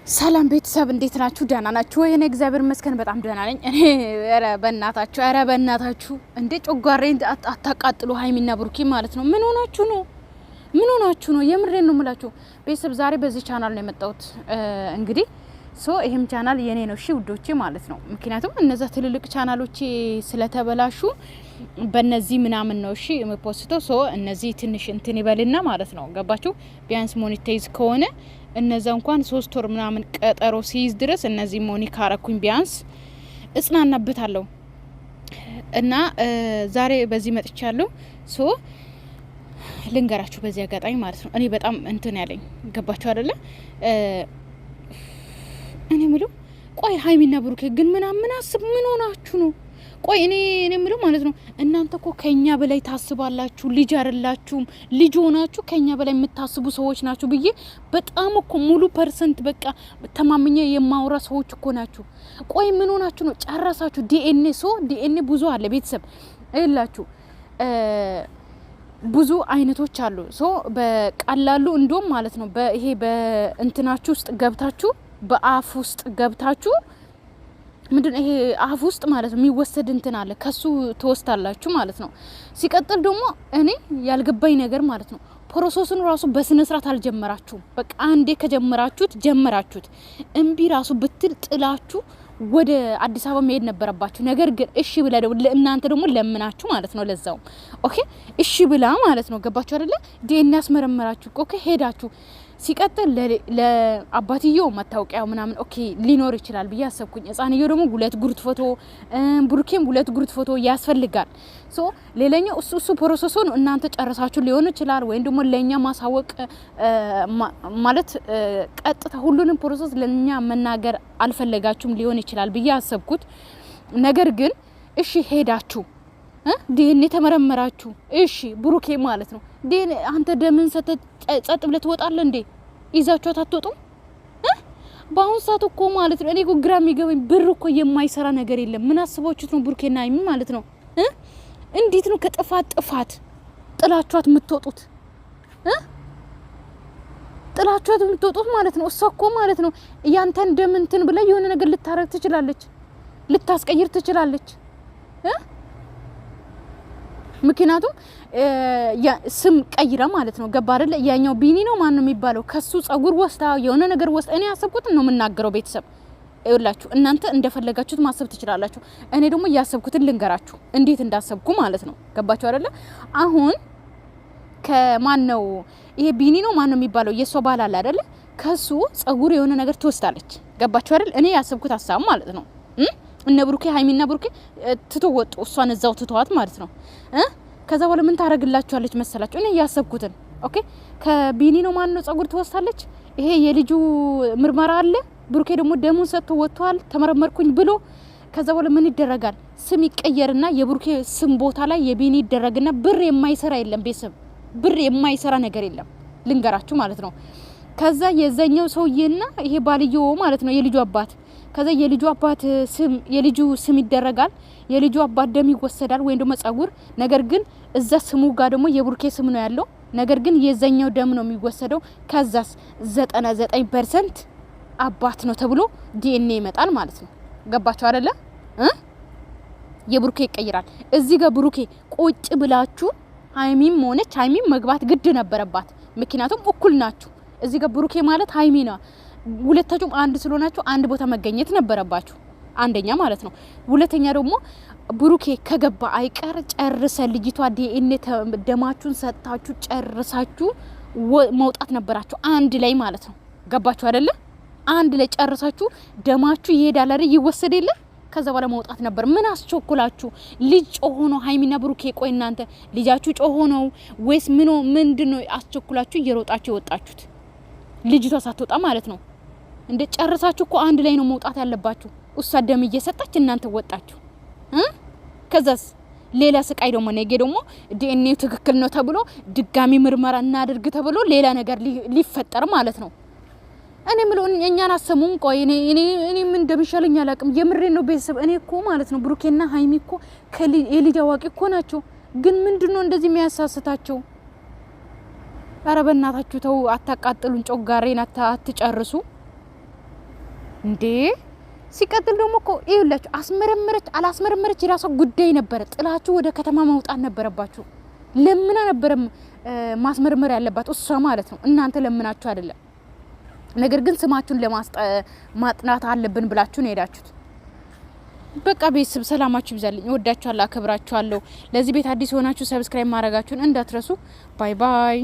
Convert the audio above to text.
ሰላም ቤተሰብ እንዴት ናችሁ? ደህና ናችሁ ወይ? እኔ እግዚአብሔር ይመስገን በጣም ደህና ነኝ። እኔ ኧረ በእናታችሁ እንዴ ጮጋሬን አታቃጥሉ። ሀይሚና ብሩኪ ማለት ነው። ምን ሆናችሁ ነው? ምን ሆናችሁ ነው? የምሬን ነው የምላችሁ ቤተሰብ። ዛሬ በዚህ ቻናል ነው የመጣሁት። እንግዲህ ይሄም ቻናል የኔ ነው እሺ ውዶቼ ማለት ነው። ምክንያቱም እነዛ ትልልቅ ቻናሎች ስለተበላሹ በእነዚህ ምናምን ነው እሺ የምፖስተው። እነዚህ ትንሽ እንትን ይበልና ማለት ነው። ገባችሁ? ቢያንስ ሞኔታይዝ ከሆነ እነዛ እንኳን 3 ወር ምናምን ቀጠሮ ሲይዝ ድረስ እነዚህ ሞኒ ካረኩኝ ቢያንስ እጽናናበታለሁ። እና ዛሬ በዚህ መጥቻለሁ። ልንገራችሁ በዚህ አጋጣሚ ማለት ነው። እኔ በጣም እንትን ያለኝ ገባችሁ አይደለ? እኔ ምለው ቆይ ሀይሚና ብሩኬ ግን ምን አስብ ምን ሆናችሁ ነው? ቆይ እኔ ምለው ማለት ነው እናንተ እኮ ከኛ በላይ ታስባላችሁ። ልጅ አይደላችሁም። ልጅ ሆናችሁ ከኛ በላይ የምታስቡ ሰዎች ናችሁ ብዬ በጣም እኮ ሙሉ ፐርሰንት በቃ ተማምኜ የማውራ ሰዎች እኮ ናችሁ። ቆይ ምን ሆናችሁ ነው? ጨረሳችሁ? ዲኤንኤ ብዙ አለ ቤተሰብ ይላችሁ ብዙ አይነቶች አሉ። በቀላሉ እንደውም ማለት ነው በይሄ በእንትናችሁ ውስጥ ገብታችሁ በአፍ ውስጥ ገብታችሁ ምንድነው ይሄ አፍ ውስጥ ማለት ነው የሚወሰድ እንትን አለ። ከሱ ተወስታላችሁ ማለት ነው። ሲቀጥል ደግሞ እኔ ያልገባኝ ነገር ማለት ነው ፕሮሰሱን ራሱ በስነ ስርዓት አልጀመራችሁም። በቃ አንዴ ጀመራችሁት እምቢ ራሱ ብትል ጥላችሁ ወደ አዲስ አበባ መሄድ ነበረባችሁ። ነገር ግን እሺ ብላ እናንተ ደግሞ ለምናችሁ ማለት ነው። ለዛው ኦኬ እሺ ብላ ማለት ነው። ገባችሁ አይደለ? ዲኤንኤ ያስመረመራችሁ ኦኬ ሄዳችሁ ሲቀጥል ለአባትየው መታወቂያው ምናምን ኦኬ ሊኖር ይችላል ብዬ አሰብኩኝ። ህፃንየው ደግሞ 2 ጉርት ፎቶ ብሩኬም 2 ጉርት ፎቶ ያስፈልጋል። ሌላኛው እሱ ፕሮሰሱን እናንተ ጨርሳችሁ ሊሆን ይችላል ወይም ደግሞ ለኛ ማሳወቅ ማለት ቀጥታ ሁሉንም ፕሮሰስ ለኛ መናገር አልፈለጋችሁም ሊሆን ይችላል ብዬ አሰብኩት። ነገር ግን እሺ ሄዳችሁ ዲኤንኤ ተመረመራችሁ። እሺ ብሩኬ ማለት ነው ዲኤንኤ አንተ ደምን ጸጥ ብለህ ትወጣለህ እንዴ? ይዛችኋት አትወጡም? በአሁን ሰዓት እኮ ማለት ነው እኔ እኮ ግራ የሚገባኝ ብር እኮ የማይሰራ ነገር የለም። ምን አስባችሁት ነው ብሩኬና ሀይሚ ማለት ነው? እንዴት ነው ከጥፋት ጥላችኋት የምትወጡት? ጥላችኋት የምትወጡት ማለት ነው። እሷ እኮ ማለት ነው ያንተን ደም እንትን ብላ የሆነ ነገር ልታረግ ትችላለች፣ ልታስቀይር ትችላለች። ምክንያቱም ስም ቀይራ ማለት ነው። ገባ አይደለ? ያኛው ቢኒ ነው ማን ነው የሚባለው? ከሱ ጸጉር ወስታ የሆነ ነገር ወስታ እኔ ያሰብኩት ነው የምናገረው ቤተሰብ ይኸውላችሁ። እናንተ እንደፈለጋችሁት ማሰብ ትችላላችሁ። እኔ ደግሞ ያሰብኩትን ልንገራችሁ እንዴት እንዳሰብኩ ማለት ነው። ገባችሁ አይደለ? አሁን ከማን ነው ይሄ ቢኒ ነው ማን ነው የሚባለው? የሷ ባል አለ አይደለ? ከሱ ጸጉር የሆነ ነገር ትወስዳለች። ገባችሁ አይደል? እኔ ያሰብኩት ሀሳብ ማለት ነው። እነ ብሩኬ ሀይሚና ብሩኬ ትተወጡ እሷን እዛው ትተዋት ማለት ነው። ከዛ በኋላ ምን ታረግላችኋለች መሰላችሁ? እኔ ያሰብኩትን ኦኬ። ከቢኒ ነው ማን ነው ጸጉር ትወስዳለች። ይሄ የልጁ ምርመራ አለ። ብሩኬ ደግሞ ደሙን ሰጥቶ ወጥቷል ተመረመርኩኝ ብሎ ከዛ በኋላ ምን ይደረጋል? ስም ይቀየርና የብሩኬ ስም ቦታ ላይ የቢኒ ይደረግና ብር የማይሰራ የለም ቤተሰብ፣ ብር የማይሰራ ነገር የለም ልንገራችሁ ማለት ነው። ከዛ የዛኛው ሰውዬና ይሄ ባልየው ማለት ነው የልጁ አባት ከዛ የልጁ አባት የልጁ ስም ይደረጋል። የልጁ አባት ደም ይወሰዳል ወይም ደግሞ ጸጉር። ነገር ግን እዛ ስሙ ጋር ደግሞ የብሩኬ ስም ነው ያለው። ነገር ግን የዛኛው ደም ነው የሚወሰደው። ከዛስ 99% አባት ነው ተብሎ ዲኤንኤ ይመጣል ማለት ነው። ገባችሁ አይደለ? የብሩኬ ይቀይራል። እዚህ ጋር ብሩኬ ቁጭ ብላችሁ ሀይሚም ሆነች ሀይሚም መግባት ግድ ነበረባት። ምክንያቱም እኩል ናችሁ። እዚህ ጋር ብሩኬ ማለት ሀይሚ ነው። ሁለታችሁም አንድ ስለሆናችሁ አንድ ቦታ መገኘት ነበረባችሁ። አንደኛ ማለት ነው። ሁለተኛ ደግሞ ብሩኬ ከገባ አይቀር ጨርሰ ልጅቷ ዲኤንኤ ደማችሁን ሰጣችሁ ጨርሳችሁ መውጣት ነበራችሁ አንድ ላይ ማለት ነው። ገባችሁ አይደለ? አንድ ላይ ጨርሳችሁ ደማችሁ ይሄዳል አይደል? ይወሰድ የለ ከዛ በኋላ መውጣት ነበር። ምን አስቸኩላችሁ? ልጅ ጮሆ ነው ሀይሚና ብሩኬ። ቆይ እናንተ ልጃችሁ ጮሆ ነው ወይስ ምንድነው አስቸኩላችሁ እየሮጣችሁ የወጣችሁት? ልጅቷ ሳትወጣ ማለት ነው። እንደ ጨርሳችሁ እኮ አንድ ላይ ነው መውጣት ያለባችሁ። እሷ ደም እየሰጣች እናንተ ወጣችሁ። ከዛስ ሌላ ስቃይ ደግሞ ነገ ደግሞ ዲኤንኤ ትክክል ነው ተብሎ ድጋሚ ምርመራ እናድርግ ተብሎ ሌላ ነገር ሊፈጠር ማለት ነው። እኔ ምለው እኛን አሰሙን። ቆይ እኔ ምን እንደሚሻለኝ አላቅም። የምሬ ነው ቤተሰብ። እኔ እኮ ማለት ነው ብሩኬና ሀይሚ እኮ የልጅ አዋቂ እኮ ናቸው። ግን ምንድነው እንደዚህ የሚያሳስታቸው? ኧረ በእናታችሁ ተው፣ አታቃጥሉን፣ ጮጋሬን አትጨርሱ። እንዴ ሲቀጥል ደግሞ እኮ ይኸውላችሁ አስመረመረች አላስመረመረች የራሷ ጉዳይ ነበረ። ጥላችሁ ወደ ከተማ መውጣት ነበረባችሁ። ለምን ነበረ ማስመርመር ያለባት እሷ ማለት ነው። እናንተ ለምናችሁ አይደለም። ነገር ግን ስማችሁን ለማጥናት አለብን ብላችሁ ነው ሄዳችሁት። በቃ ቤተሰብ ሰላማችሁ ይብዛልኝ። ወዳችኋለሁ፣ አከብራችኋለሁ። ለዚህ ቤት አዲስ ሆናችሁ ሰብስክራይብ ማድረጋችሁን እንዳትረሱ። ባይ ባይ።